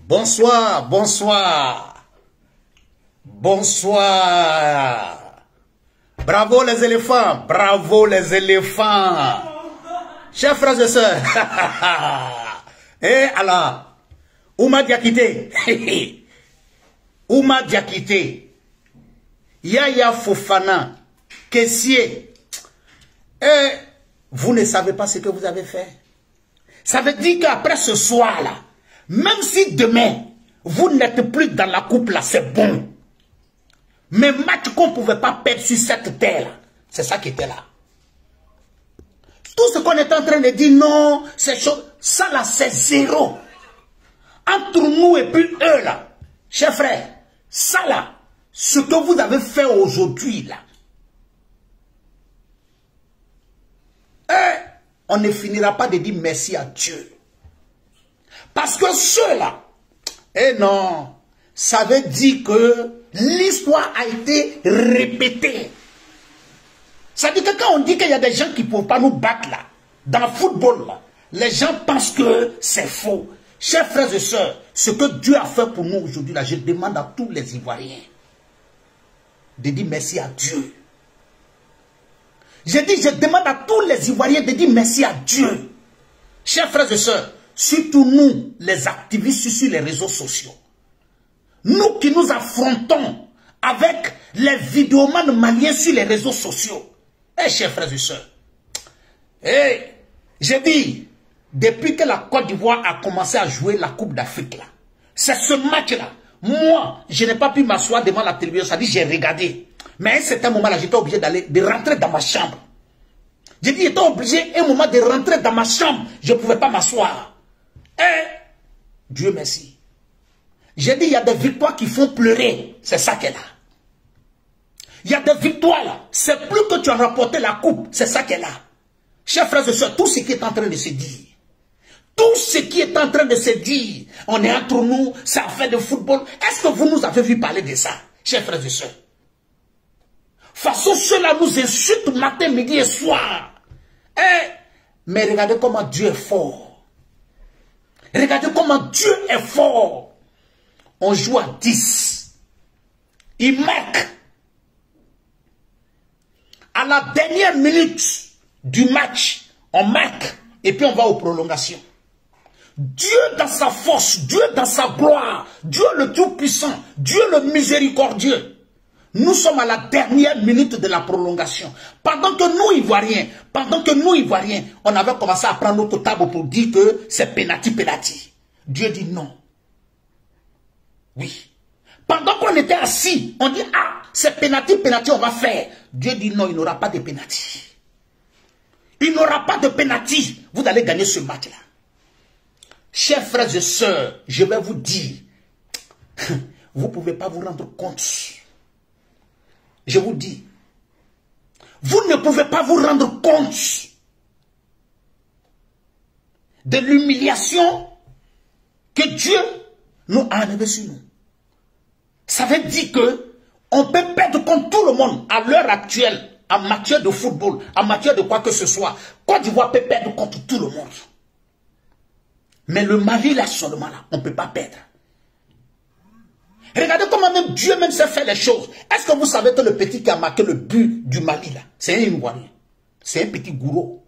Bonsoir, bonsoir. Bonsoir. Bravo les éléphants, bravo les éléphants. Chers frères et sœurs. Eh alors, Ouma Diakité. Ouma Diakité. Yaya Fofana. Caissier. Et vous ne savez pas ce que vous avez fait. Ça veut dire qu'après ce soir-là, même si demain, vous n'êtes plus dans la coupe là, c'est bon. Mais match qu'on ne pouvait pas perdre sur cette terre, c'est ça qui était là. Tout ce qu'on est en train de dire, non, c'est chaud. Ça là, c'est zéro. Entre nous et puis eux là, chers frères, ça là, ce que vous avez fait aujourd'hui là, on ne finira pas de dire merci à Dieu. Parce que ceux-là, non, ça veut dire que l'histoire a été répétée. Ça veut dire que quand on dit qu'il y a des gens qui ne peuvent pas nous battre là, dans le football là, les gens pensent que c'est faux. Chers frères et sœurs, ce que Dieu a fait pour nous aujourd'hui là, je demande à tous les Ivoiriens de dire merci à Dieu. Je demande à tous les Ivoiriens de dire merci à Dieu. Chers frères et sœurs, surtout nous, les activistes sur les réseaux sociaux. Nous qui nous affrontons avec les vidéomans maliens sur les réseaux sociaux. Chers frères et sœurs, j'ai dit, depuis que la Côte d'Ivoire a commencé à jouer la Coupe d'Afrique, c'est ce match-là. Moi, je n'ai pas pu m'asseoir devant la télévision, ça dit j'ai regardé. Mais à un certain moment-là, j'étais obligé de rentrer dans ma chambre. J'ai dit, j'étais obligé un moment de rentrer dans ma chambre. Je ne pouvais pas m'asseoir. Dieu merci. J'ai dit, il y a des victoires qui font pleurer. C'est ça qu'elle a. Il y a des victoires là. C'est plus que tu as rapporté la coupe. C'est ça qu'elle a. Chers frères et sœurs, tout ce qui est en train de se dire. Tout ce qui est en train de se dire. On est entre nous, ça fait de football. Est-ce que vous nous avez vu parler de ça, chers frères et sœurs? Façon, ceux-là nous insultent matin, midi et soir. Mais regardez comment Dieu est fort. Regardez comment Dieu est fort. On joue à 10. Il marque. À la dernière minute du match, on marque. Et puis on va aux prolongations. Dieu dans sa force, Dieu dans sa gloire, Dieu le Tout-Puissant, Dieu le Miséricordieux. Nous sommes à la dernière minute de la prolongation. Pendant que nous, Ivoiriens, on avait commencé à prendre notre table pour dire que c'est penalty. Dieu dit non. Oui. Pendant qu'on était assis, on dit, ah, c'est penalty, on va faire. Dieu dit non, il n'y aura pas de penalty. Il n'y aura pas de penalty. Vous allez gagner ce match-là. Chers frères et sœurs, je vais vous dire, vous ne pouvez pas vous rendre compte. Je vous dis, vous ne pouvez pas vous rendre compte de l'humiliation que Dieu nous a enlevée sur nous. Ça veut dire que on peut perdre contre tout le monde à l'heure actuelle, en matière de football, en matière de quoi que ce soit. Côte d'Ivoire peut perdre contre tout le monde. Mais le Mali là seulement là, on ne peut pas perdre. Regardez comment même Dieu même sait faire les choses. Est-ce que vous savez que le petit qui a marqué le but du Mali là, c'est un Ivoirien. C'est un petit gourou.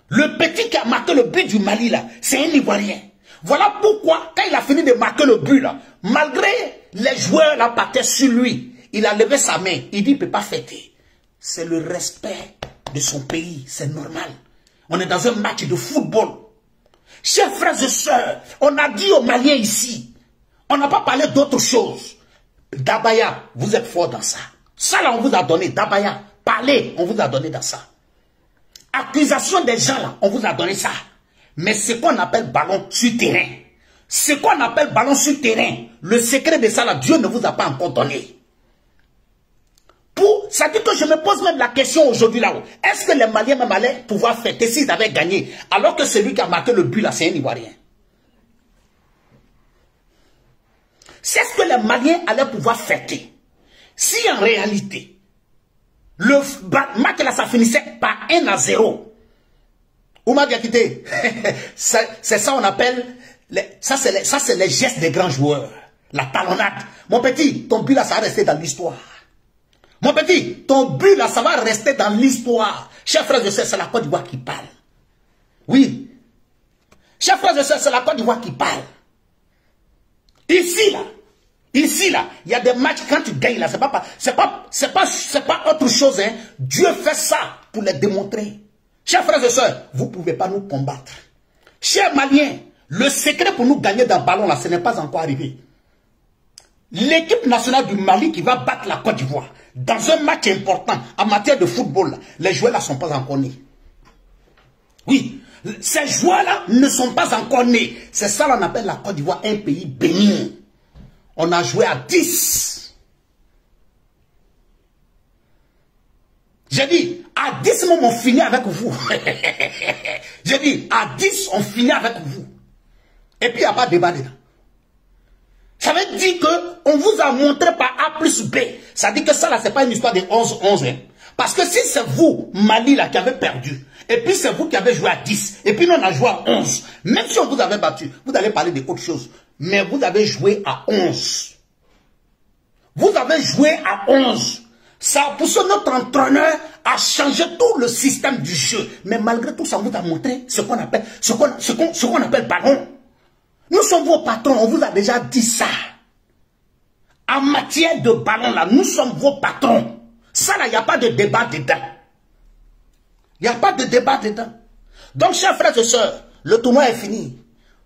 Le petit qui a marqué le but du Mali là, c'est un Ivoirien. Voilà pourquoi, quand il a fini de marquer le but là, malgré les joueurs là partaient sur lui, il a levé sa main, il dit il ne peut pas fêter. C'est le respect de son pays, c'est normal. On est dans un match de football. Chers frères et sœurs, on a dit aux Maliens ici, on n'a pas parlé d'autre chose. Dabaya, vous êtes fort dans ça. Ça là, on vous a donné. Dabaya, parlez, on vous a donné dans ça. Accusation des gens là, on vous a donné ça. Mais ce qu'on appelle ballon sur terrain, ce qu'on appelle ballon sur terrain, le secret de ça là, Dieu ne vous a pas encore donné. Ça dit que je me pose même la question aujourd'hui là-haut. Est-ce que les Maliens même allaient pouvoir fêter s'ils avaient gagné, alors que celui qui a marqué le but là, c'est un Ivoirien? C'est ce que les Maliens allaient pouvoir fêter. Si en réalité, le match là, ça finissait par 1-0. Oumar Diakité, c'est ça on appelle, ça c'est les gestes des grands joueurs. La talonnade. Mon petit, ton but là, ça va rester dans l'histoire. Mon petit, ton but là, ça va rester dans l'histoire. Chers frères et sœurs, c'est la Côte d'Ivoire qui parle. Oui. Chers frères et sœurs, c'est la Côte d'Ivoire qui parle. Ici là, il y a des matchs quand tu gagnes là, c'est pas autre chose, hein. Dieu fait ça pour les démontrer. Chers frères et sœurs, vous ne pouvez pas nous combattre. Chers Maliens, le secret pour nous gagner dans le ballon là, ce n'est pas encore arrivé. L'équipe nationale du Mali qui va battre la Côte d'Ivoire dans un match important en matière de football, là, les joueurs là ne sont pas encore nés. Oui, ces joueurs là ne sont pas encore nés. C'est ça qu'on appelle la Côte d'Ivoire un pays béni. On a joué à 10. J'ai dit, à 10 on finit avec vous. J'ai dit, à 10 on finit avec vous. Et puis il n'y a pas de débat dedans. Ça veut dire qu'on vous a montré par A plus B. Ça dit que ça là, c'est pas une histoire de 11-11. Hein. Parce que si c'est vous, Mali là, qui avez perdu, et puis c'est vous qui avez joué à 10, et puis nous on a joué à 11, même si on vous avait battu, vous allez parler d'autre chose. Mais vous avez joué à 11. Vous avez joué à 11. Ça a poussé notre entraîneur à changer tout le système du jeu. Mais malgré tout ça, on vous a montré ce qu'on appelle ballon. Nous sommes vos patrons, on vous a déjà dit ça. En matière de ballon, là, nous sommes vos patrons. Ça, là, il n'y a pas de débat dedans. Il n'y a pas de débat dedans. Donc, chers frères et sœurs, le tournoi est fini.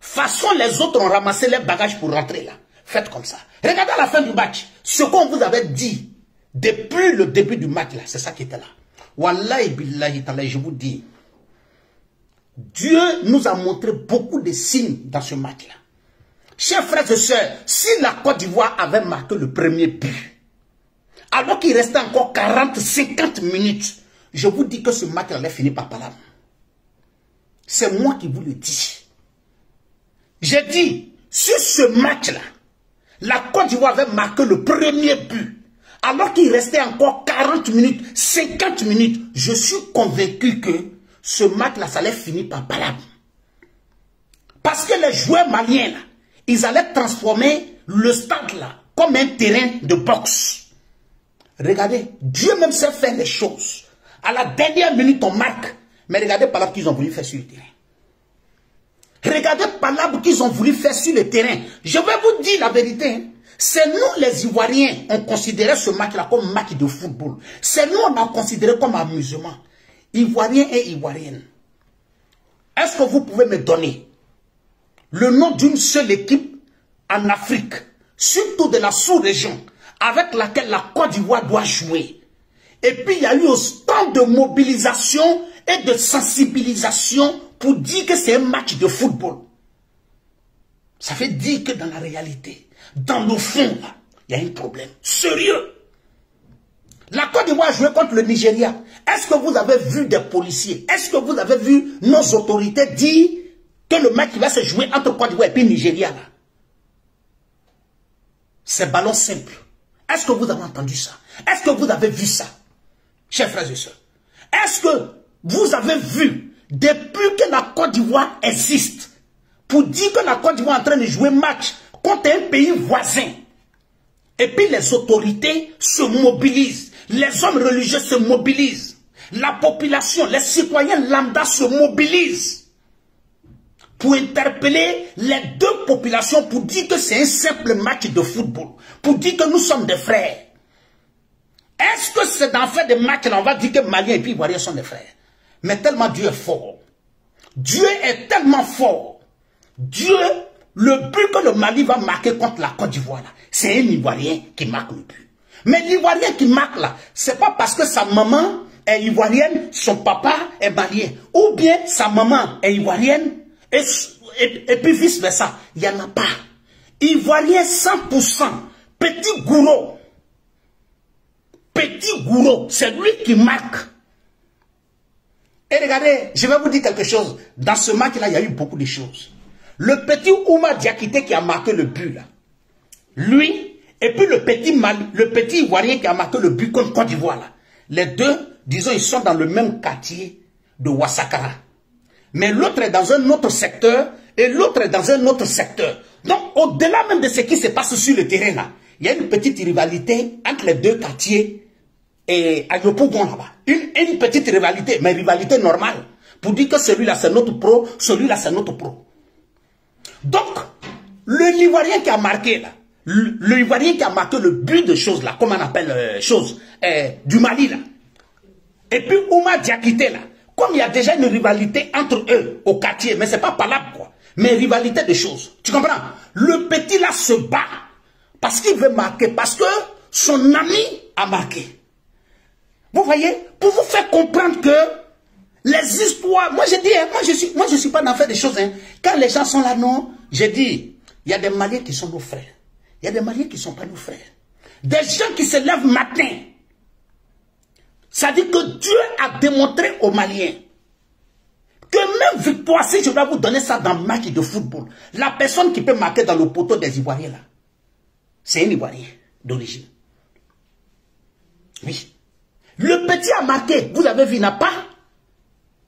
Façon, les autres ont ramassé les bagages pour rentrer là. Faites comme ça. Regardez à la fin du match. Ce qu'on vous avait dit depuis le début du match là, c'est ça qui était là. Wallahi billahi ta'ala, je vous dis. Dieu nous a montré beaucoup de signes dans ce match-là. Chers frères et sœurs, si la Côte d'Ivoire avait marqué le premier but, alors qu'il restait encore 40-50 minutes, je vous dis que ce match allait finir par palabre. C'est moi qui vous le dis. J'ai dit, sur ce match-là, la Côte d'Ivoire avait marqué le premier but, alors qu'il restait encore 40 minutes, 50 minutes, je suis convaincu que ce match-là, ça allait finir par palabre. Parce que les joueurs maliens, là, ils allaient transformer le stade là comme un terrain de boxe. Regardez, Dieu même sait faire les choses. À la dernière minute, on marque. Mais regardez par là qu'ils ont voulu faire sur le terrain. Regardez par là qu'ils ont voulu faire sur le terrain. Je vais vous dire la vérité. Hein. C'est nous les Ivoiriens, on considérait ce match-là comme match de football. C'est nous, on a considéré comme amusement. Ivoiriens et Ivoiriennes. Est-ce que vous pouvez me donner le nom d'une seule équipe en Afrique, surtout de la sous-région, avec laquelle la Côte d'Ivoire doit jouer? Et puis il y a eu autant de mobilisation et de sensibilisation pour dire que c'est un match de football. Ça veut dire que dans la réalité, dans le fond, il y a un problème sérieux. La Côte d'Ivoire a joué contre le Nigeria. Est-ce que vous avez vu des policiers? Est-ce que vous avez vu nos autorités dire que le match va se jouer entre Côte d'Ivoire et puis Nigeria là? C'est ballon simple. Est-ce que vous avez entendu ça? Est-ce que vous avez vu ça? Chers frères et sœurs, est-ce que vous avez vu, depuis que la Côte d'Ivoire existe, pour dire que la Côte d'Ivoire est en train de jouer match contre un pays voisin, et puis les autorités se mobilisent, les hommes religieux se mobilisent, la population, les citoyens lambda se mobilisent pour interpeller les deux populations pour dire que c'est un simple match de football, pour dire que nous sommes des frères. Est-ce que c'est dans faire des matchs là, on va dire que Maliens et puis Ivoiriens sont des frères? Mais tellement Dieu est fort. Dieu est tellement fort. Dieu, le but que le Mali va marquer contre la Côte d'Ivoire, c'est un Ivoirien qui marque le but. Mais l'Ivoirien qui marque là, c'est pas parce que sa maman est ivoirienne, son papa est malien. Ou bien sa maman est ivoirienne et puis vice versa. Il n'y en a pas. Ivoirien 100%. Petit gourou. Petit gourou, c'est lui qui marque. Et regardez, je vais vous dire quelque chose. Dans ce match-là, il y a eu beaucoup de choses. Le petit Oumar Diakité qui a marqué le but, là, lui, et puis le petit Ivoirien qui a marqué le but contre Côte d'Ivoire, là, les deux, disons, ils sont dans le même quartier de Ouassakara. Mais l'autre est dans un autre secteur et l'autre est dans un autre secteur. Donc, au-delà même de ce qui se passe sur le terrain là, il y a une petite rivalité entre les deux quartiers et à Yopougon là-bas. Une petite rivalité, mais rivalité normale. Pour dire que celui-là c'est notre pro, celui-là c'est notre pro. Donc, le Ivoirien qui a marqué là, le Ivoirien qui a marqué le but de choses là, comme on appelle du Mali là. Et puis Ouma Diakité là, comme il y a déjà une rivalité entre eux au quartier, mais c'est pas palable quoi, mais rivalité de choses. Tu comprends? Le petit là se bat parce qu'il veut marquer, parce que son ami a marqué. Vous voyez? Pour vous faire comprendre que les histoires, moi je dis, moi je suis pas dans faire des choses. Hein. Quand les gens sont là, non, j'ai dit, il y a des Maliens qui sont nos frères. Il y a des Maliens qui ne sont pas nos frères. Des gens qui se lèvent matin. Ça dit que Dieu a démontré aux Maliens que même victoire, si je dois vous donner ça dans le match de football, la personne qui peut marquer dans le poteau des Ivoiriens là, c'est un Ivoirien d'origine. Oui. Le petit a marqué, vous avez vu, n'a pas.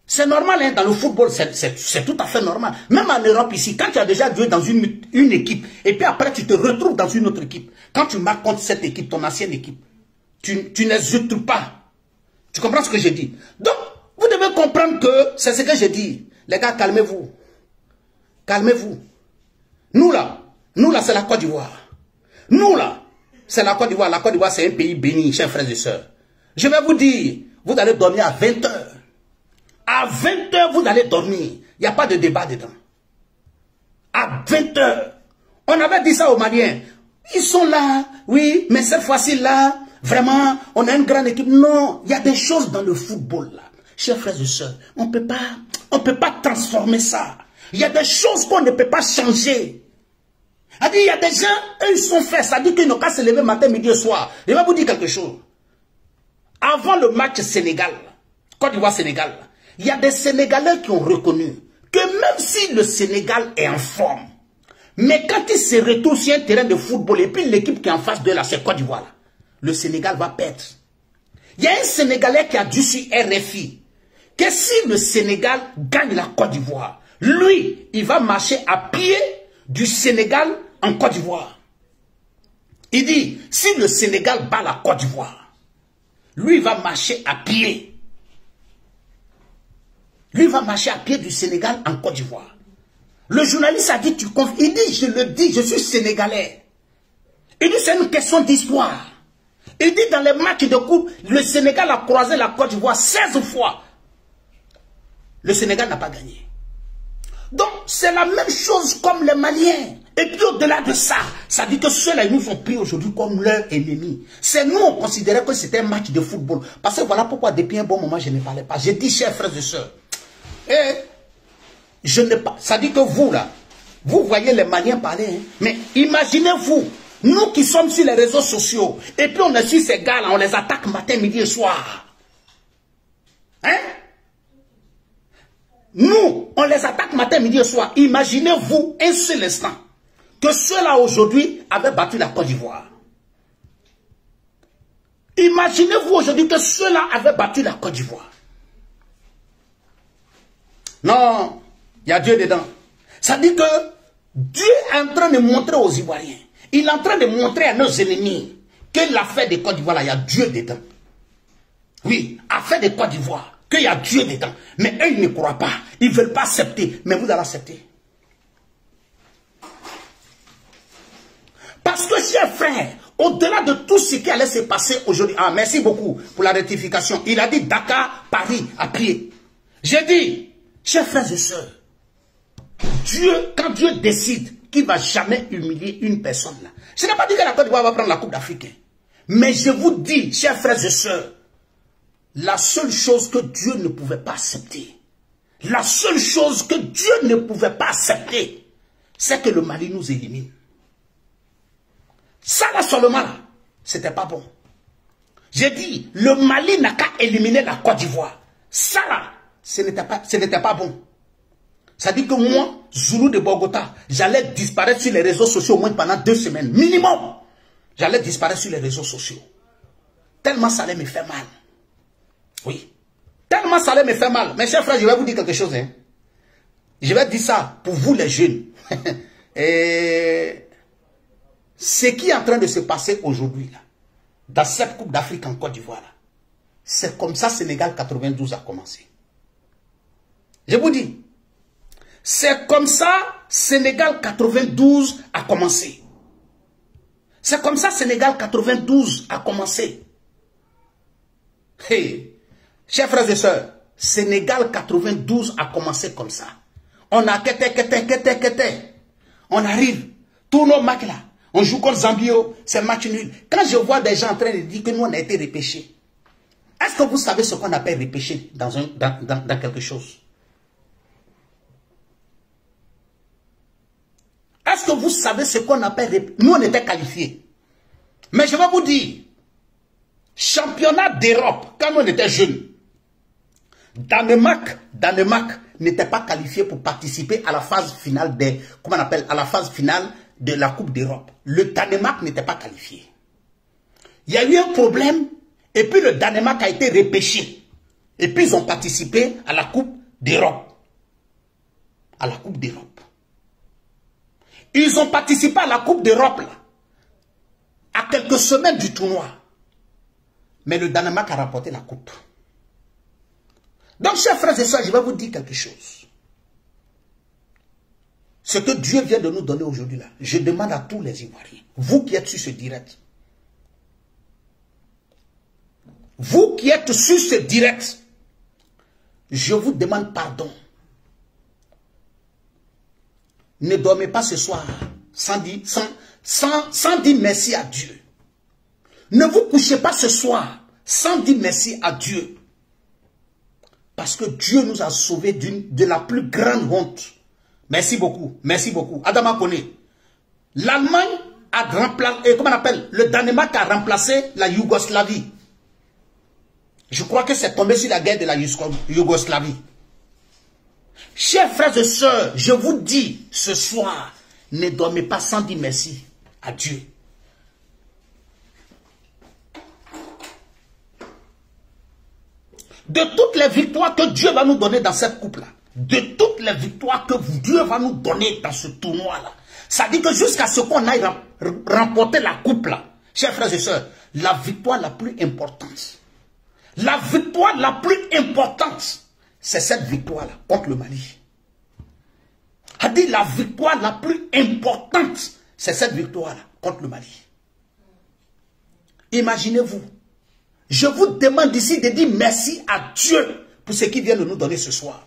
C'est normal, hein, dans le football, c'est tout à fait normal. Même en Europe ici, quand tu as déjà joué dans une équipe, et puis après tu te retrouves dans une autre équipe, quand tu marques contre cette équipe, ton ancienne équipe, tu n'hésites pas. Tu comprends ce que je dis? Donc, vous devez comprendre que c'est ce que je dis. Les gars, calmez-vous. Calmez-vous. Nous là, c'est la Côte d'Ivoire. Nous là, c'est la Côte d'Ivoire. La Côte d'Ivoire, c'est un pays béni, chers frères et sœurs. Je vais vous dire, vous allez dormir à 20 h. À 20 h, vous allez dormir. Il n'y a pas de débat dedans. À 20 h. On avait dit ça aux Maliens. Ils sont là, oui, mais cette fois-ci là, vraiment, on a une grande équipe. Non, il y a des choses dans le football là. Chers frères et sœurs, on peut pas transformer ça. Il y a des choses qu'on ne peut pas changer. Il y a des gens, eux, ils sont faits. Ça dit qu'ils n'ont qu'à se lever matin, midi et soir. Je vais vous dire quelque chose. Avant le match Sénégal, Côte d'Ivoire-Sénégal, il y a des Sénégalais qui ont reconnu que même si le Sénégal est en forme, mais quand il se retrouve sur un terrain de football et puis l'équipe qui est en face de là, c'est Côte d'Ivoire, le Sénégal va perdre. Il y a un Sénégalais qui a dit sur RFI que si le Sénégal gagne la Côte d'Ivoire, lui, il va marcher à pied du Sénégal en Côte d'Ivoire. Il dit, si le Sénégal bat la Côte d'Ivoire, lui, il va marcher à pied. Lui va marcher à pied du Sénégal en Côte d'Ivoire. Le journaliste a dit, il dit, je le dis, je suis sénégalais. Il dit, c'est une question d'histoire. Il dit, dans les matchs de coupe, le Sénégal a croisé la Côte d'Ivoire 16 fois. Le Sénégal n'a pas gagné. Donc, c'est la même chose comme les Maliens. Et puis au-delà de ça, ça dit que ceux-là, ils nous ont pris aujourd'hui comme leur ennemi. C'est nous, on considérait que c'était un match de football. Parce que voilà pourquoi depuis un bon moment, je ne parlais pas. J'ai dit, chers frères et sœurs, je ne pas. Ça dit que vous, là, vous voyez les Maliens parler, hein, mais imaginez-vous, nous qui sommes sur les réseaux sociaux, et puis on est sur ces gars-là, on les attaque matin, midi et soir. Hein? Nous, on les attaque matin, midi et soir. Imaginez-vous un seul instant que ceux-là aujourd'hui avaient battu la Côte d'Ivoire. Imaginez-vous aujourd'hui que ceux-là avaient battu la Côte d'Ivoire. Non, il y a Dieu dedans. Ça dit que Dieu est en train de montrer aux Ivoiriens, il est en train de montrer à nos ennemis que l'affaire de Côte d'Ivoire, il y a Dieu dedans. Oui, affaire de Côte d'Ivoire, qu'il y a Dieu dedans. Mais eux, ils ne croient pas. Ils ne veulent pas accepter. Mais vous allez accepter. Parce que, chers frères, au-delà de tout ce qui allait se passer aujourd'hui, ah, merci beaucoup pour la rectification. Il a dit Dakar, Paris, à pied. J'ai dit, chers frères et sœurs, Dieu, quand Dieu décide qu'il ne va jamais humilier une personne là, je n'ai pas dit que la Côte d'Ivoire va prendre la Coupe d'Afrique. Mais je vous dis, chers frères et sœurs, la seule chose que Dieu ne pouvait pas accepter, la seule chose que Dieu ne pouvait pas accepter, c'est que le Mali nous élimine. Ça là seulement là, c'était pas bon. J'ai dit, le Mali n'a qu'à éliminer la Côte d'Ivoire. Ça là, ce n'était pas bon. Ça dit que moi, Zoulou de Bogota, j'allais disparaître sur les réseaux sociaux au moins pendant 2 semaines, minimum. J'allais disparaître sur les réseaux sociaux. Tellement ça allait me faire mal. Oui. Tellement ça allait me faire mal. Mes chers frères, je vais vous dire quelque chose. Hein. je vais dire ça pour vous les jeunes. Et ce qui est en train de se passer aujourd'hui, là, dans cette Coupe d'Afrique en Côte d'Ivoire, c'est comme ça Sénégal 92 a commencé. Je vous dis, c'est comme ça Sénégal 92 a commencé. C'est comme ça Sénégal 92 a commencé. Hey, chers frères et sœurs, Sénégal 92 a commencé comme ça. On a quêté. On arrive, tous nos matchs là, on joue contre Zambio, c'est match nul. Quand je vois des gens en train de dire que nous on a été repêchés, est-ce que vous savez ce qu'on appelle repêché dans quelque chose? Est-ce que vous savez ce qu'on appelle... Nous, on était qualifiés. Mais je vais vous dire, championnat d'Europe, quand on était jeunes, Danemark n'était pas qualifié pour participer à la phase finale à la phase finale de la Coupe d'Europe. Le Danemark n'était pas qualifié. Il y a eu un problème, et puis le Danemark a été repêché. Et puis ils ont participé à la Coupe d'Europe. À la Coupe d'Europe. Ils ont participé à la Coupe d'Europe, là, à quelques semaines du tournoi. Mais le Danemark a remporté la Coupe. Donc, chers frères et sœurs, je vais vous dire quelque chose. Ce que Dieu vient de nous donner aujourd'hui, là, je demande à tous les Ivoiriens, vous qui êtes sur ce direct, vous qui êtes sur ce direct, je vous demande pardon. Ne dormez pas ce soir sans dire merci à Dieu. Ne vous couchez pas ce soir sans dire merci à Dieu. Parce que Dieu nous a sauvés de la plus grande honte. Merci beaucoup, merci beaucoup. Adama Kone. L'Allemagne a remplacé, comment on appelle, le Danemark a remplacé la Yougoslavie. Je crois que c'est tombé sur la guerre de la Yougoslavie. Chers frères et sœurs, je vous dis ce soir, ne dormez pas sans dire merci à Dieu. De toutes les victoires que Dieu va nous donner dans cette coupe-là, de toutes les victoires que Dieu va nous donner dans ce tournoi-là, ça dit que jusqu'à ce qu'on aille remporter la coupe-là, chers frères et sœurs, la victoire la plus importante, c'est cette victoire-là contre le Mali. A dit la victoire la plus importante, c'est cette victoire-là contre le Mali. Imaginez-vous. Je vous demande ici de dire merci à Dieu pour ce qu'il vient de nous donner ce soir.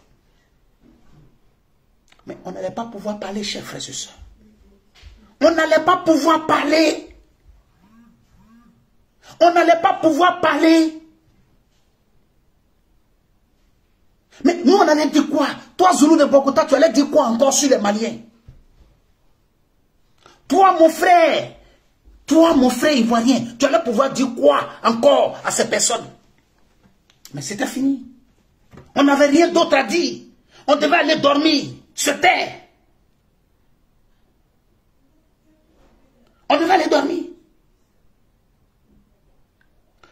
Mais on n'allait pas pouvoir parler, chers frères et sœurs. On n'allait pas pouvoir parler. On n'allait pas pouvoir parler. Mais nous, on allait dire quoi? Toi, Zoulou de Bogota, tu allais dire quoi encore sur les Maliens? Toi, mon frère ivoirien, tu allais pouvoir dire quoi encore à ces personnes? Mais c'était fini. On n'avait rien d'autre à dire. On devait aller dormir, se taire. On devait aller dormir.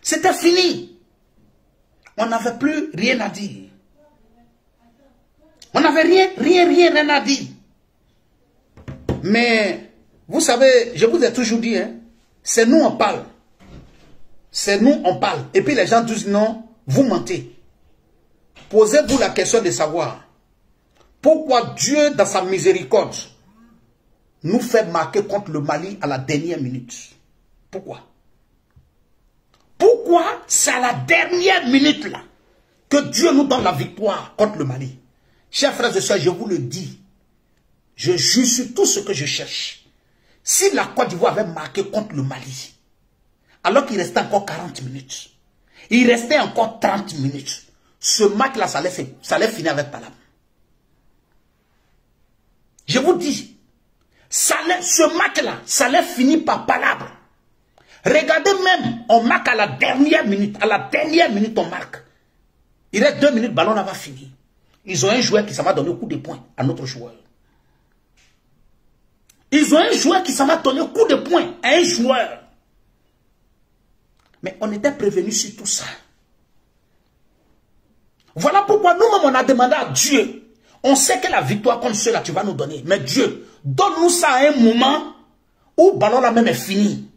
C'était fini. On n'avait plus rien à dire. On n'avait rien à dire. Mais, vous savez, je vous ai toujours dit, hein, c'est nous on parle. C'est nous on parle. Et puis les gens disent non, vous mentez. Posez-vous la question de savoir pourquoi Dieu, dans sa miséricorde, nous fait marquer contre le Mali à la dernière minute. Pourquoi? Pourquoi c'est à la dernière minute là que Dieu nous donne la victoire contre le Mali? Chers frères et sœurs, je vous le dis, je jure sur tout ce que je cherche. Si la Côte d'Ivoire avait marqué contre le Mali, alors qu'il restait encore 40 minutes, il restait encore 30 minutes, ce match-là, ça allait finir avec palabre. Je vous dis, ce match-là, ça allait finir par palabre. Regardez même, on marque à la dernière minute. À la dernière minute, on marque. Il reste 2 minutes, le ballon n'a pas fini. Ils ont un joueur qui s'en va donner un coup de poing à notre joueur. Ils ont un joueur qui s'en va donner un coup de poing à un joueur. Mais on était prévenus sur tout ça. Voilà pourquoi nous-mêmes on a demandé à Dieu. On sait que la victoire contre ceux-là, tu vas nous donner. Mais Dieu, donne-nous ça à un moment où ballon là même est fini.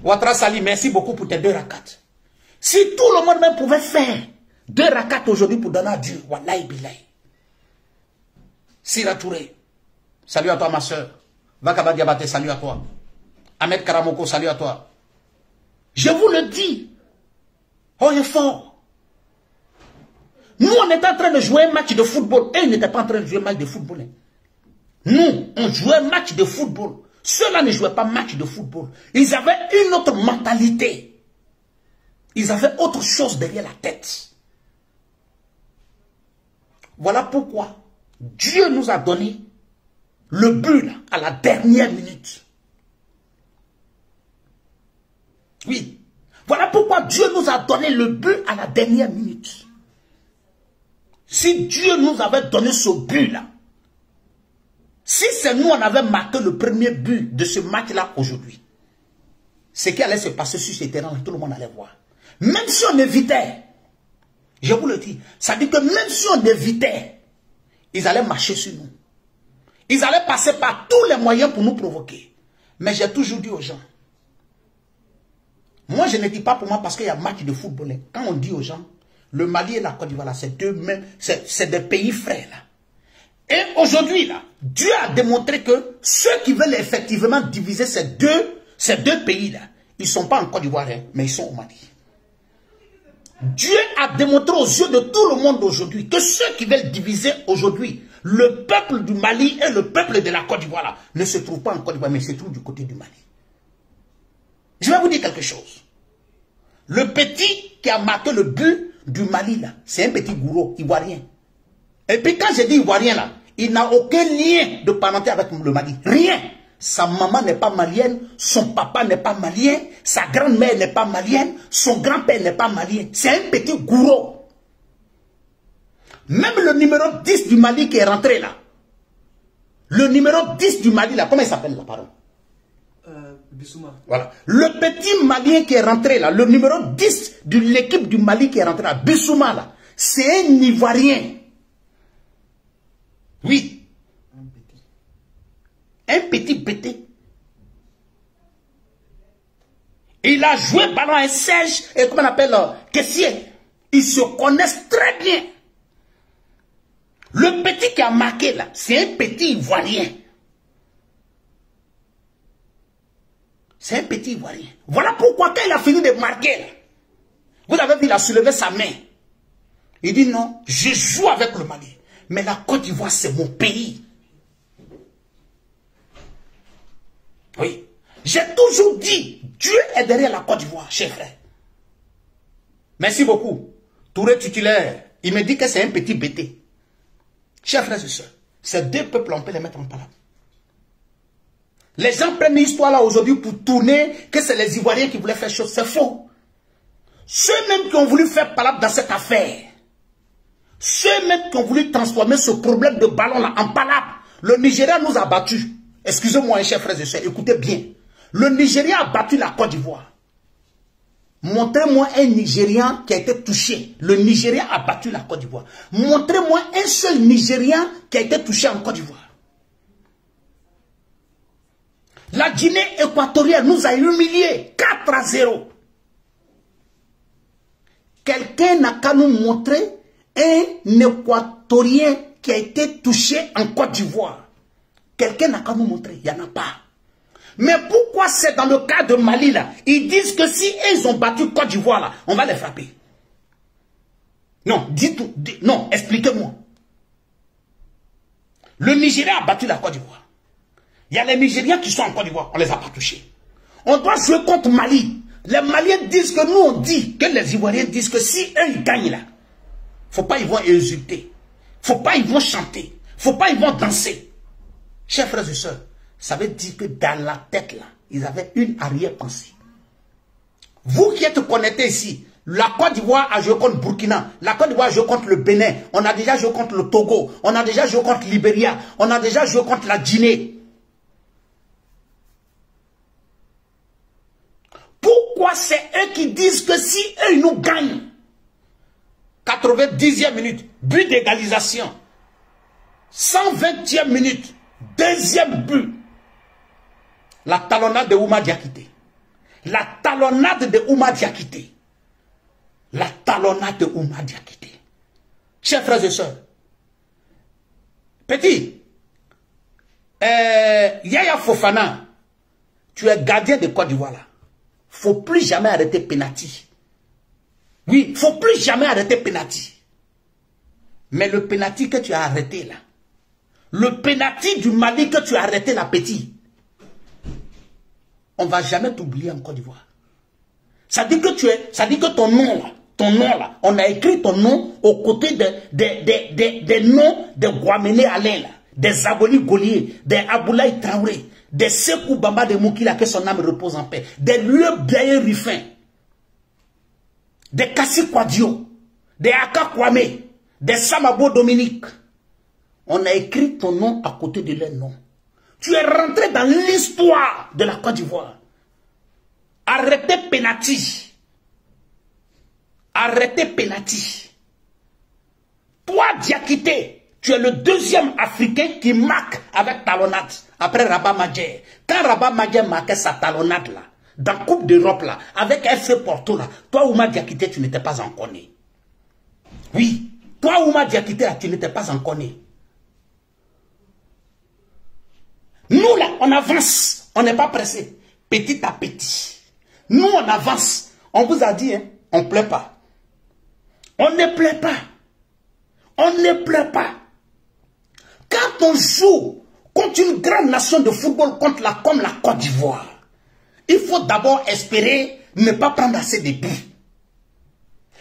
Ouattara Sali, merci beaucoup pour tes 2 rakats. Si tout le monde même pouvait faire 2 rakats aujourd'hui pour donner à Dieu, wallahi billahi. Sira Touré, salut à toi ma soeur. Vakaba Diabate, salut à toi. Ahmed Karamoko, salut à toi. Je vous le dis. Oh, il est fort. Nous, on était en train de jouer un match de football. Et ils n'étaient pas en train de jouer un match de football. Nous, on jouait un match de football. Ceux-là ne jouaient pas match de football. Ils avaient une autre mentalité. Ils avaient autre chose derrière la tête. Voilà pourquoi Dieu nous a donné le but là, à la dernière minute. Oui. Voilà pourquoi Dieu nous a donné le but à la dernière minute. Si Dieu nous avait donné ce but-là, si c'est nous, on avait marqué le premier but de ce match-là aujourd'hui, ce qui allait se passer sur ce terrain, tout le monde allait voir. Même si on évitait, je vous le dis, ça dit que même si on évitait, ils allaient marcher sur nous. Ils allaient passer par tous les moyens pour nous provoquer. Mais j'ai toujours dit aux gens, moi je ne dis pas pour moi parce qu'il y a match de football. Quand on dit aux gens, le Mali et la Côte d'Ivoire, c'est des pays frères. Là. Et aujourd'hui, là, Dieu a démontré que ceux qui veulent effectivement diviser ces deux pays-là, ils ne sont pas en Côte d'Ivoire, mais ils sont au Mali. Dieu a démontré aux yeux de tout le monde aujourd'hui que ceux qui veulent diviser aujourd'hui le peuple du Mali et le peuple de la Côte d'Ivoire ne se trouvent pas en Côte d'Ivoire, mais se trouvent du côté du Mali. Je vais vous dire quelque chose. Le petit qui a marqué le but du Mali, là, c'est un petit gourou ivoirien. Et puis quand je dis ivoirien, là, il n'a aucun lien de parenté avec le Mali. Rien. Sa maman n'est pas malienne, son papa n'est pas malien, sa grand-mère n'est pas malienne, son grand-père n'est pas malien. C'est un petit gourou. Même le numéro 10 du Mali qui est rentré là. Le numéro 10 du Mali là, comment il s'appelle là, pardon? Bissouma. Voilà. Le petit Malien qui est rentré là, le numéro 10 de l'équipe du Mali qui est rentré là, Bissouma là, c'est un Ivoirien. Oui. Un petit bêté. Il a joué ballon à Serge et comment on appelle caissier. Ils se connaissent très bien. Le petit qui a marqué là, c'est un petit Ivoirien. C'est un petit Ivoirien. Voilà pourquoi quand il a fini de marquer là, vous avez vu, il a soulevé sa main. Il dit non, je joue avec le Mali. Mais la Côte d'Ivoire, c'est mon pays. Oui. J'ai toujours dit, Dieu est derrière la Côte d'Ivoire, chers frères. Merci beaucoup. Touré titulaire, il me dit que c'est un petit bêté. Chers frères et sœurs, ces deux peuples, on peut les mettre en palabre. Les gens prennent l'histoire là aujourd'hui pour tourner que c'est les Ivoiriens qui voulaient faire chose. C'est faux. Ceux-mêmes qui ont voulu faire palabre dans cette affaire, ceux-mêmes qui ont voulu transformer ce problème de ballon là en palabre, le Nigeria nous a battus. Excusez-moi, chers frères et sœurs, écoutez bien. Le Nigeria a battu la Côte d'Ivoire. Montrez-moi un Nigérian qui a été touché. Le Nigeria a battu la Côte d'Ivoire. Montrez-moi un seul Nigérian qui a été touché en Côte d'Ivoire. La Guinée équatoriale nous a humiliés 4-0. Quelqu'un n'a qu'à nous montrer un Équatorien qui a été touché en Côte d'Ivoire. Quelqu'un n'a qu'à nous montrer, il n'y en a pas. Mais pourquoi c'est dans le cas de Mali là? Ils disent que si ils ont battu Côte d'Ivoire là, on va les frapper. Non, non, expliquez-moi. Le Nigeria a battu la Côte d'Ivoire. Il y a les Nigériens qui sont en Côte d'Ivoire, on ne les a pas touchés. On doit jouer contre Mali. Les Maliens disent que nous on dit, que les Ivoiriens disent que si eux ils gagnent là, faut pas ils vont insulter, faut pas ils vont chanter, faut pas ils vont danser. Chers frères et sœurs, ça veut dire que dans la tête là, ils avaient une arrière-pensée. Vous qui êtes connectés ici, la Côte d'Ivoire a joué contre Burkina, la Côte d'Ivoire a joué contre le Bénin, on a déjà joué contre le Togo, on a déjà joué contre Libéria, on a déjà joué contre la Guinée. Pourquoi pourquoi c'est eux qui disent que si eux ils nous gagnent, 90e minute, but d'égalisation, 120e minute, deuxième but, la talonnade de Ouma Diakité. La talonnade de Ouma Diakité. La talonnade de Ouma Diakité. Chers frères et sœurs, petit, Yaya Fofana, tu es gardien de Côte d'Ivoire là. Faut plus jamais arrêter penalty. Oui, faut plus jamais arrêter penalty. Mais le penalty que tu as arrêté là, le penalty du Mali que tu as arrêté là, petit, on ne va jamais t'oublier en Côte d'Ivoire. Ça dit que ton nom là, on a écrit ton nom aux côtés des noms de Guaméné Alain là, des Aboli Golier, des Aboulaye Traoré, des Sekou Bamba de Moukila, que son âme repose en paix, des Lieu Biaye Rifin, des Kassi Kwadio, des Aka Kwame, des Samabo Dominique. On a écrit ton nom à côté de leur nom. Tu es rentré dans l'histoire de la Côte d'Ivoire. Arrêtez penalty. Arrêtez penalty. Toi, Diakité, tu es le deuxième Africain qui marque avec talonnade après Rabat Madjer. Quand Rabat Madjer marquait sa talonnade là, dans la Coupe d'Europe là, avec FC Porto là, toi, Ouma Diakité, tu n'étais pas encore né. Oui, toi, Ouma Diakité, tu n'étais pas encore né. Nous là, on avance, on n'est pas pressé, petit à petit. Nous, on avance. On vous a dit, hein, on ne pleure pas. On ne pleure pas. On ne pleure pas. Quand on joue contre une grande nation de football comme la Côte d'Ivoire, il faut d'abord espérer ne pas prendre assez de buts.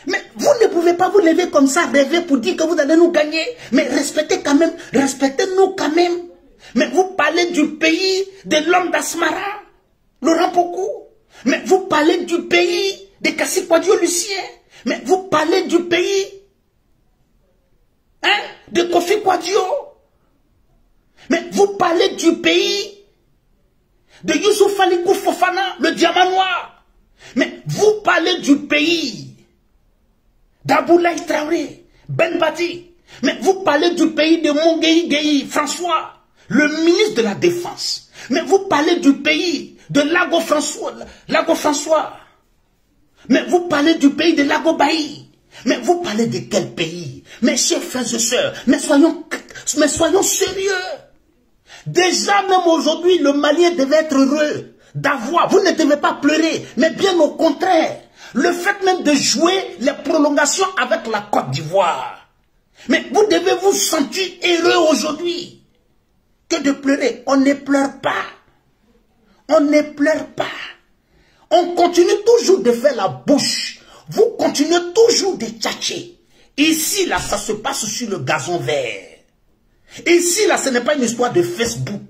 Mais vous ne pouvez pas vous lever comme ça, rêver pour dire que vous allez nous gagner. Mais respectez quand même, respectez-nous quand même. Mais vous parlez du pays de l'homme d'Asmara, Laurent Pocou. Mais vous parlez du pays de Kassi Kwadio Lucien. Mais vous parlez du pays de Kofi Kwadio. Mais vous parlez du pays de Youssouf Alikou Fofana, le diamant noir. Mais vous parlez du pays d'Aboulaye Traoré, Ben Badi. Mais vous parlez du pays de Mongueï Gueye François, le ministre de la Défense. Mais vous parlez du pays de Lago François. Mais vous parlez du pays de Lago Bailly. Mais vous parlez de quel pays? Mes chers frères et sœurs, mais soyons sérieux. Déjà même aujourd'hui, le Malien devait être heureux d'avoir. Vous ne devez pas pleurer, mais bien au contraire. Le fait même de jouer les prolongations avec la Côte d'Ivoire. Mais vous devez vous sentir heureux aujourd'hui. Que de pleurer. On ne pleure pas. On ne pleure pas. On continue toujours de faire la bouche. Vous continuez toujours de tchatcher. Ici, là, ça se passe sur le gazon vert. Ici, là, ce n'est pas une histoire de Facebook.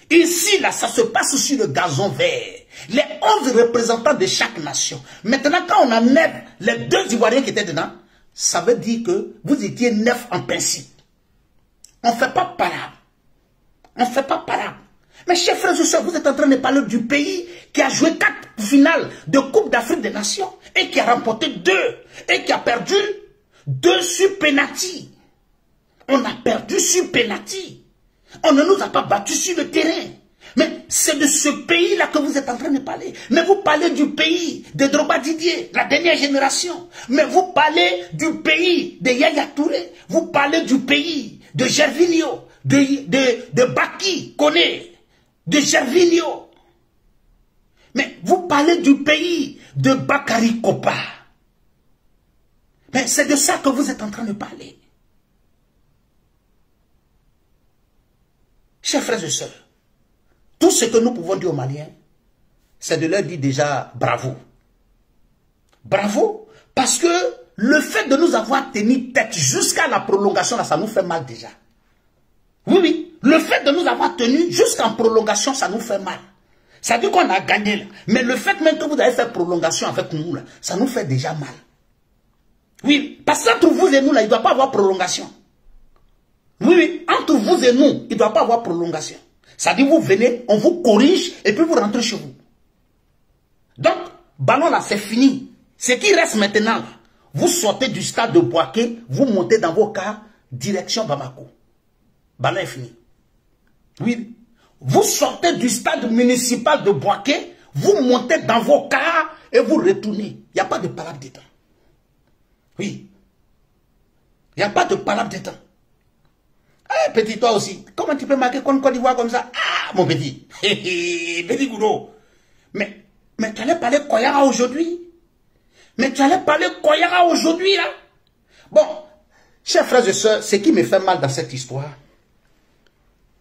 Ici, là, ça se passe sur le gazon vert. Les 11 représentants de chaque nation. Maintenant, quand on enlève les 2 Ivoiriens qui étaient dedans, ça veut dire que vous étiez 9 en principe. On ne fait pas parable. On ne fait pas parable. Mais chers frères et sœurs, vous êtes en train de parler du pays qui a joué 4 finales de Coupe d'Afrique des Nations et qui a remporté 2 et qui a perdu 2 sur penalty. On a perdu sur penalty. On ne nous a pas battus sur le terrain. Mais c'est de ce pays-là que vous êtes en train de parler. Mais vous parlez du pays de Drogba Didier, la dernière génération. Mais vous parlez du pays de Yaya Touré. Vous parlez du pays de Gervinho, de Baki Koné, de Gervinho. Mais vous parlez du pays de Bakary Kopa. Mais c'est de ça que vous êtes en train de parler. Chers frères et sœurs, tout ce que nous pouvons dire aux Maliens, c'est de leur dire déjà bravo. Bravo, parce que le fait de nous avoir tenu tête jusqu'à la prolongation, là, ça nous fait mal déjà. Oui, oui, le fait de nous avoir tenus jusqu'en prolongation, ça nous fait mal. Ça dit qu'on a gagné là. Mais le fait même que vous avez fait prolongation avec nous, là, ça nous fait déjà mal. Oui, parce qu'entre vous et nous, là, il ne doit pas avoir prolongation. Oui, oui, entre vous et nous, il ne doit pas avoir prolongation. Ça dit, vous venez, on vous corrige et puis vous rentrez chez vous. Donc, Ballon là, c'est fini. Ce qui reste maintenant, là, vous sortez du stade de Boaké, vous montez dans vos cars, direction Bamako. Ballon est fini. Oui. Vous sortez du stade municipal de Boaké, vous montez dans vos cars et vous retournez. Il n'y a pas de palabre dedans. Oui. Il n'y a pas de palabre dedans. Eh, petit, toi aussi. Comment tu peux marquer contre Côte d'Ivoire comme ça? Ah, mon petit. Petit Goudou. Mais tu allais parler Koyara aujourd'hui? Mais tu allais parler Koyara aujourd'hui, là? Bon, chers frères et sœurs, ce qui me fait mal dans cette histoire,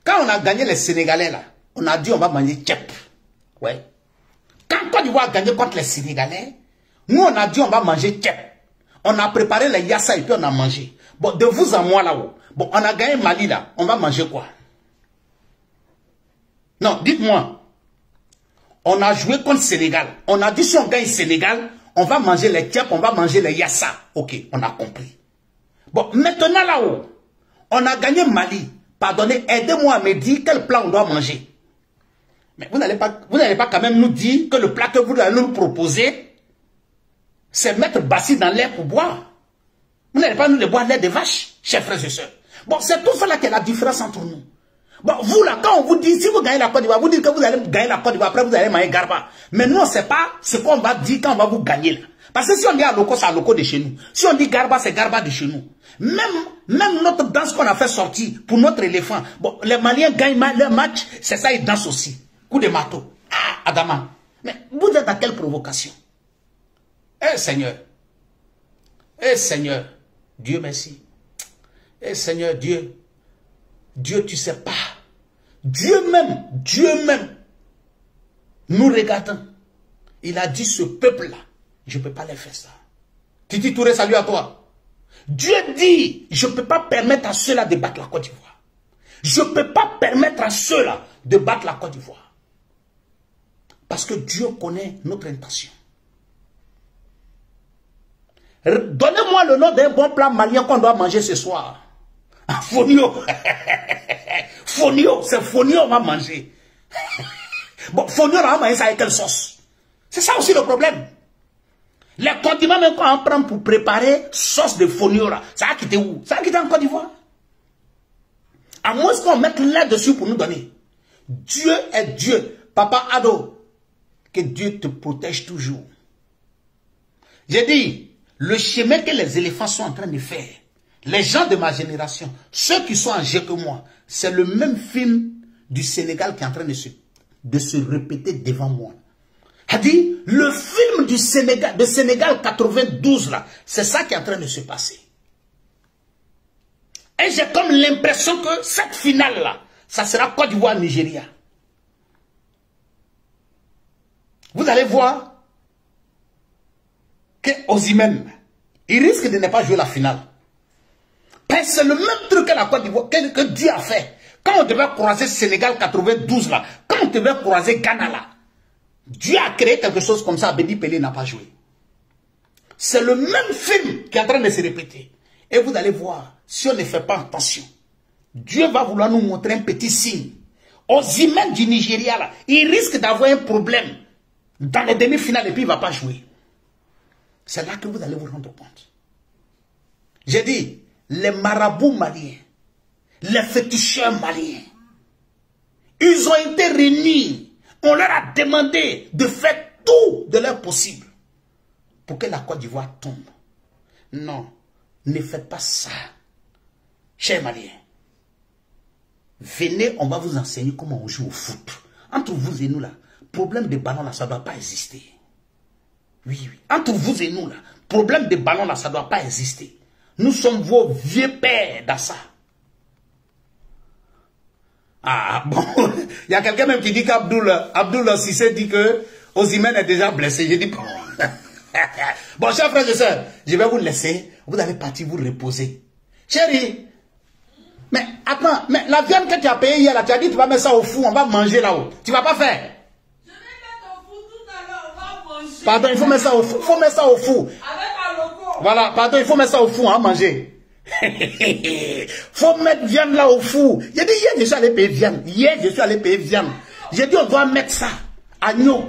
quand on a gagné les Sénégalais, là, on a dit on va manger tchèp. Ouais. Quand Côte d'Ivoire a gagné contre les Sénégalais, nous on a dit on va manger tchèp. On a préparé les yassa et puis on a mangé. Bon, de vous à moi là-haut. Bon, on a gagné Mali là. On va manger quoi? Non, dites-moi. On a joué contre Sénégal. On a dit si on gagne Sénégal, on va manger les tchèp, on va manger les yassa. Ok, on a compris. Bon, maintenant là-haut, on a gagné Mali. Pardonnez, aidez-moi à me dire quel plat on doit manger. Mais vous n'allez pas quand même nous dire que le plat que vous allez nous proposer, c'est mettre Bassi dans l'air pour boire. Vous n'allez pas nous les boire l'air des vaches, chers frères et sœurs. Bon, c'est tout ça là qui est la différence entre nous. Bon, vous là, quand on vous dit, si vous gagnez la Côte d'Ivoire, vous dites que vous allez gagner la Côte d'Ivoire, après vous allez manger Garba. Mais nous, on ne sait pas ce qu'on va dire quand on va vous gagner là. Parce que si on dit Aloko, c'est Aloko de chez nous. Si on dit Garba, c'est Garba de chez nous. Même notre danse qu'on a fait sortir pour notre éléphant. Bon, les Maliens gagnent leur match, c'est ça, ils dansent aussi. Coup de marteau. Ah, Adama. Mais vous êtes à quelle provocation? Eh Seigneur. Eh Seigneur. Dieu merci. Eh Seigneur Dieu. Dieu, tu sais pas. Dieu même, nous regardons. Il a dit ce peuple-là, je ne peux pas les faire ça. Titi Touré, salut à toi. Dieu dit, je ne peux pas permettre à ceux-là de battre la Côte d'Ivoire. Je ne peux pas permettre à ceux-là de battre la Côte d'Ivoire. Parce que Dieu connaît notre intention. Donnez-moi le nom d'un bon plat malien qu'on doit manger ce soir. Fonio. Fonio, c'est Fonio on va manger. Bon, Fonio on va manger ça avec quelle sauce? C'est ça aussi le problème. Les condiments même qu'on prend pour préparer sauce de Fonio là, ça a quitté où? Ça a quitté en Côte d'Ivoire. À moins qu'on mette lait dessus pour nous donner. Dieu est Dieu. Papa Ado, que Dieu te protège toujours. J'ai dit, le chemin que les éléphants sont en train de faire, les gens de ma génération, ceux qui sont âgés que moi, c'est le même film du Sénégal qui est en train de se répéter devant moi. A dit, le film du Sénégal, de Sénégal 92 là, c'est ça qui est en train de se passer. Et j'ai comme l'impression que cette finale là, ça sera Côte d'Ivoire-Nigeria. Vous allez voir que Osimhen, il risque de ne pas jouer la finale. C'est le même truc que la Côte d'Ivoire, que Dieu a fait. Quand on devait croiser Sénégal 92 là, quand on devait croiser Ghana là, Dieu a créé quelque chose comme ça, Abedi Pelé n'a pas joué. C'est le même film qui est en train de se répéter. Et vous allez voir, si on ne fait pas attention, Dieu va vouloir nous montrer un petit signe. Osimhen du Nigeria là, il risque d'avoir un problème dans les demi-finales et puis il ne va pas jouer. C'est là que vous allez vous rendre compte. J'ai dit, les marabouts maliens, les féticheurs maliens, ils ont été réunis. On leur a demandé de faire tout de leur possible pour que la Côte d'Ivoire tombe. Non, ne faites pas ça. Chers Maliens, venez, on va vous enseigner comment on joue au foot. Entre vous et nous là, problème de ballon là, ça ne doit pas exister. Oui, oui. Entre vous et nous là, problème de ballon là, ça ne doit pas exister. Nous sommes vos vieux pères dans ça. Ah bon, il y a quelqu'un même qui dit qu'Abdoul Cissé dit que Osimhen est déjà blessé. Je dis bon. Bon, chers frères et sœurs, je vais vous laisser. Vous allez partir vous reposer. Chérie, mais attends, mais la viande que tu as payée hier là, tu as dit tu vas mettre ça au four, on va manger là-haut. Tu vas pas faire? Je vais mettre au four tout à l'heure, on va manger. Pardon, il faut mettre ça au four. Faut mettre ça au four. Avec un logo. Voilà, pardon, il faut mettre ça au four, hein, manger. Faut mettre viande là au four. J'ai dit hier je suis allé payer viande. Hier je suis allé payer viande. J'ai dit on doit mettre ça. Agneau.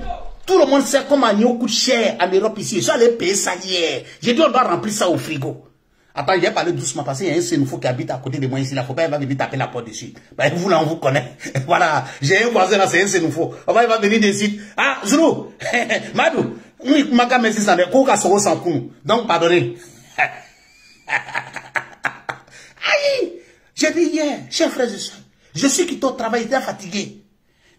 Tout le monde sait comment l'agneau coûte cher en Europe ici. Je suis allé payer ça hier. J'ai dit on doit remplir ça au frigo. Attends, j'ai parlé doucement parce qu'il y a un Sénoufo qui habite à côté de moi ici. Il ne faut pas, il va venir taper la porte dessus. Ben, vous là, on vous connaît. Voilà. J'ai un voisin là, c'est un Sénoufo. Il va venir dessus. Ah, Zulu. Madou. Oui, Maka Messi s'en est. Koka Soro sans coup. Donc, pardonnez. Aïe. J'ai dit hier, chers frères et sœurs, je suis quitté au travail, j'étais fatigué.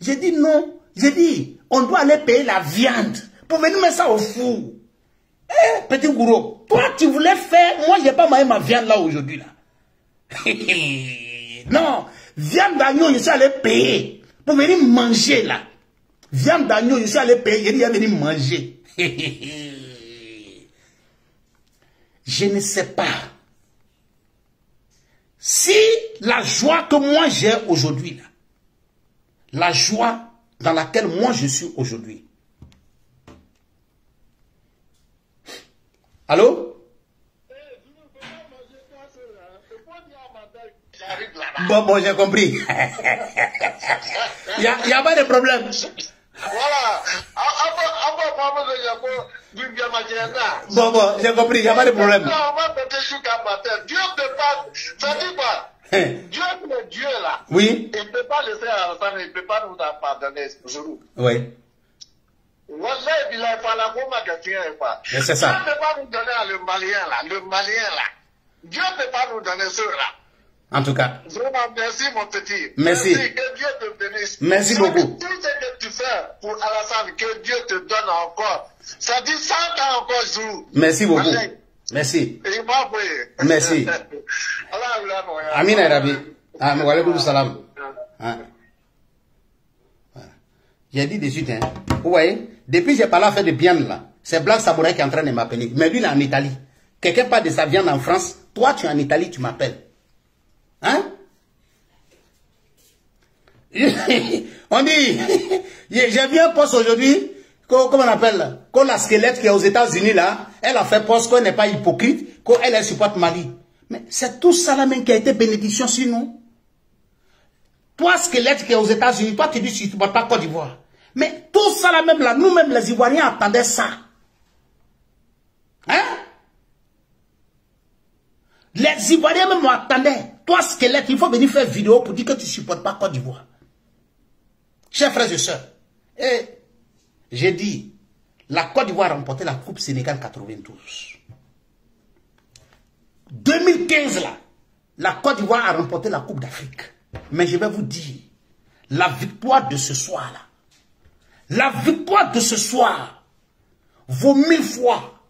J'ai dit non. J'ai dit, on doit aller payer la viande pour venir mettre ça au four. Eh, petit gourou, toi tu voulais faire, moi j'ai pas mangé ma viande là aujourd'hui là. Non, viande d'agneau, je suis allé payer pour venir manger là. Viande d'agneau, je suis allé payer, il est venu manger. Je ne sais pas si la joie que moi j'ai aujourd'hui là, la joie dans laquelle moi je suis aujourd'hui. Allô? Bon, j'ai compris. Il n'y a pas de problème. Voilà. Bon, j'ai compris, il n'y a pas de problème. Dieu ne peut pas. Ça dit quoi? Dieu, le Dieu là. Oui. Il ne peut pas laisser ensemble, il ne peut pas nous pardonner toujours. Oui. C'est ça. Dieu ne peut pas nous donner le Malien là. Dieu ne peut pas nous donner ceux-là. En tout cas. Vraiment, merci mon petit. Merci. Que Dieu te bénisse. Merci beaucoup. Tout ce que tu fais pour Alassane, que Dieu te donne encore. Ça dit 100 ans encore jour. Merci beaucoup. Merci. Merci. Amin Arabi. Wa alaykoum salam. J'ai dit de suite, hein. Vous voyez, depuis que j'ai parlé à faire de viande là, c'est Black Sabouret qui est en train de m'appeler. Mais lui, il est en Italie. Quelqu'un parle de sa viande en France. Toi, tu es en Italie, tu m'appelles. Hein? On dit, j'ai vu un poste aujourd'hui, comment on appelle là? Quand la squelette qui est aux États-Unis là, elle a fait poste qu'elle n'est pas hypocrite, qu'elle supporte Mali. Mais c'est tout ça là même qui a été bénédiction sur nous. Toi, squelette qui est aux États-Unis, toi tu dis que tu ne supportes pas Côte d'Ivoire. Mais tout ça là même là, nous-mêmes les Ivoiriens attendaient ça. Hein? Les Ivoiriens même attendaient. Toi, squelette, il faut venir faire vidéo pour dire que tu ne supportes pas Côte d'Ivoire. Chers frères et sœurs, j'ai dit, la Côte d'Ivoire a remporté la Coupe Sénégal 92. 2015 là, la Côte d'Ivoire a remporté la Coupe d'Afrique. Mais je vais vous dire, la victoire de ce soir là, la victoire de ce soir vaut 1000 fois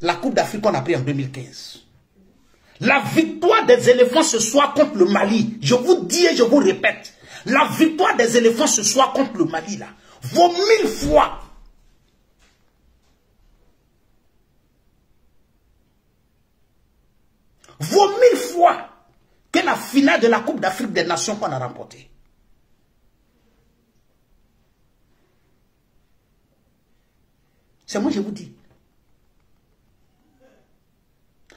la Coupe d'Afrique qu'on a pris en 2015. La victoire des éléphants ce soir contre le Mali, je vous dis et je vous répète, la victoire des éléphants ce soir contre le Mali là, vaut 1000 fois. Vaut 1000 fois que la finale de la Coupe d'Afrique des Nations qu'on a remportée. C'est moi je vous dis.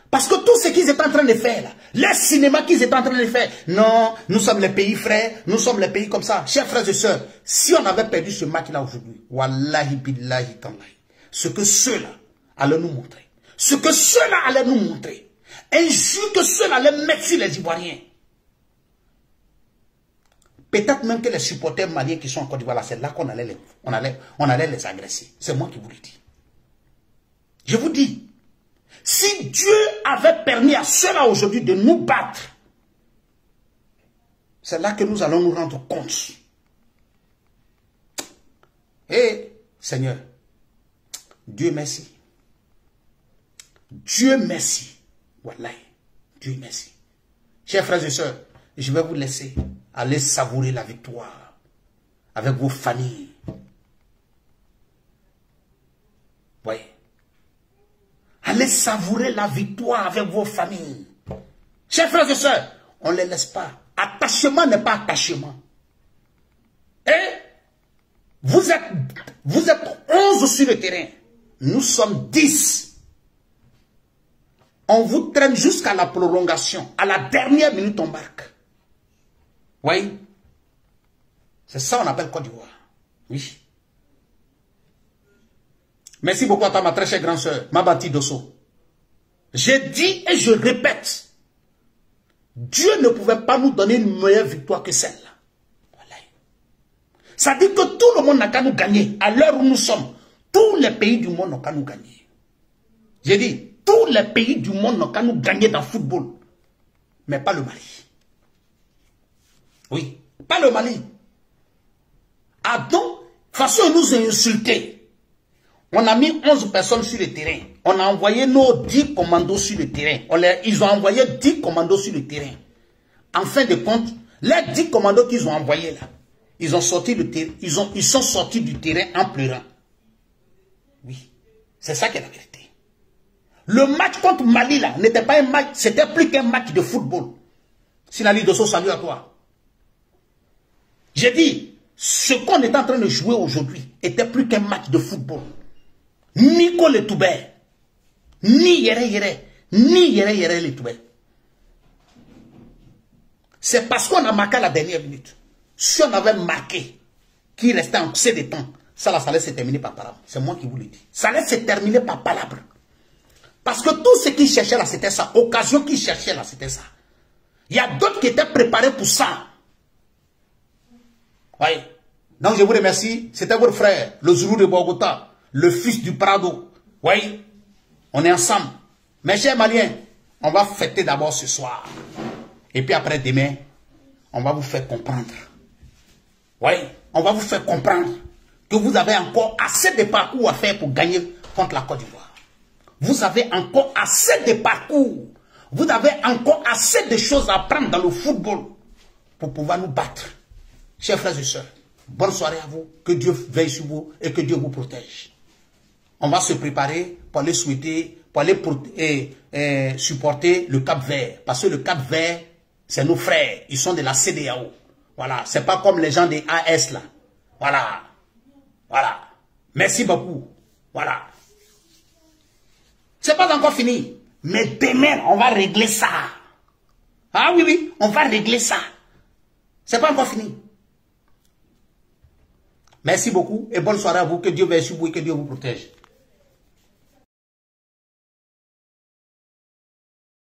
Parce que tout ce qu'ils étaient en train de faire, là, les cinémas qu'ils étaient en train de faire, non, nous sommes les pays frères, nous sommes les pays comme ça. Chers frères et sœurs, si on avait perdu ce match-là aujourd'hui, wallahi billahi tallahi, ce que ceux-là allaient nous montrer, ce que ceux-là allaient nous montrer, un jour que ceux-là allaient mettre sur les Ivoiriens. Peut-être même que les supporters maliens qui sont en Côte d'Ivoire, c'est là qu'on allait les agresser. C'est moi qui vous le dis. Je vous dis, si Dieu avait permis à ceux-là aujourd'hui de nous battre, c'est là que nous allons nous rendre compte. Et Seigneur, Dieu merci. Dieu merci. Wallahi, Dieu merci. Chers frères et sœurs, je vais vous laisser aller savourer la victoire avec vos familles. Voyez. Allez savourer la victoire avec vos familles. Chers frères et sœurs, on ne les laisse pas. Attachement n'est pas attachement. Et vous êtes 11 sur le terrain. Nous sommes 10. On vous traîne jusqu'à la prolongation. À la dernière minute, on marque. Oui. C'est ça qu'on appelle Côte d'Ivoire. Oui. Merci beaucoup à toi, ma très chère grande sœur, Mabati Dosso. J'ai dit et je répète, Dieu ne pouvait pas nous donner une meilleure victoire que celle-là. Voilà. Ça dit que tout le monde n'a qu'à nous gagner. À l'heure où nous sommes, tous les pays du monde n'ont qu'à nous gagner. J'ai dit, tous les pays du monde n'ont qu'à nous gagner dans le football. Mais pas le Mali. Oui, pas le Mali. Ah donc, façon de nous insulter. On a mis 11 personnes sur le terrain. On a envoyé nos 10 commandos sur le terrain. Ils ont envoyé 10 commandos sur le terrain. En fin de compte, les 10 commandos qu'ils ont envoyés là, ils ont sorti le terrain, ils sont sortis du terrain en pleurant. Oui, c'est ça qui est la vérité. Le match contre Mali là n'était pas un match, c'était plus qu'un match de football. Sinali Dosso, salut à toi. J'ai dit, ce qu'on est en train de jouer aujourd'hui était plus qu'un match de football. Nico le Toubé, ni Yere, ni Yere le Toubé. C'est parce qu'on a marqué à la dernière minute. Si on avait marqué, qui restait en excès de temps, ça allait se terminer par palabre. C'est moi qui vous le dis. Ça allait se terminer par palabre. Parce que tout ce qu'ils cherchaient là, c'était ça. Occasion qu'ils cherchaient là, c'était ça. Il y a d'autres qui étaient préparés pour ça. Oui. Donc je vous remercie. C'était votre frère, le Zoulou de Bogota, le fils du Prado. Oui. On est ensemble. Mes chers Maliens, on va fêter d'abord ce soir. Et puis après demain, on va vous faire comprendre. Oui. On va vous faire comprendre que vous avez encore assez de parcours à faire pour gagner contre la Côte d'Ivoire. Vous avez encore assez de parcours. Vous avez encore assez de choses à apprendre dans le football pour pouvoir nous battre. Chers frères et sœurs, bonne soirée à vous. Que Dieu veille sur vous et que Dieu vous protège. On va se préparer pour aller souhaiter, pour aller supporter le Cap-Vert. Parce que le Cap-Vert, c'est nos frères. Ils sont de la CEDEAO. Voilà. C'est pas comme les gens des AS là. Voilà. Voilà. Merci beaucoup. Voilà. C'est pas encore fini. Mais demain, on va régler ça. Ah oui, oui, on va régler ça. C'est pas encore fini. Merci beaucoup et bonne soirée à vous. Que Dieu veille sur vous et que Dieu vous protège.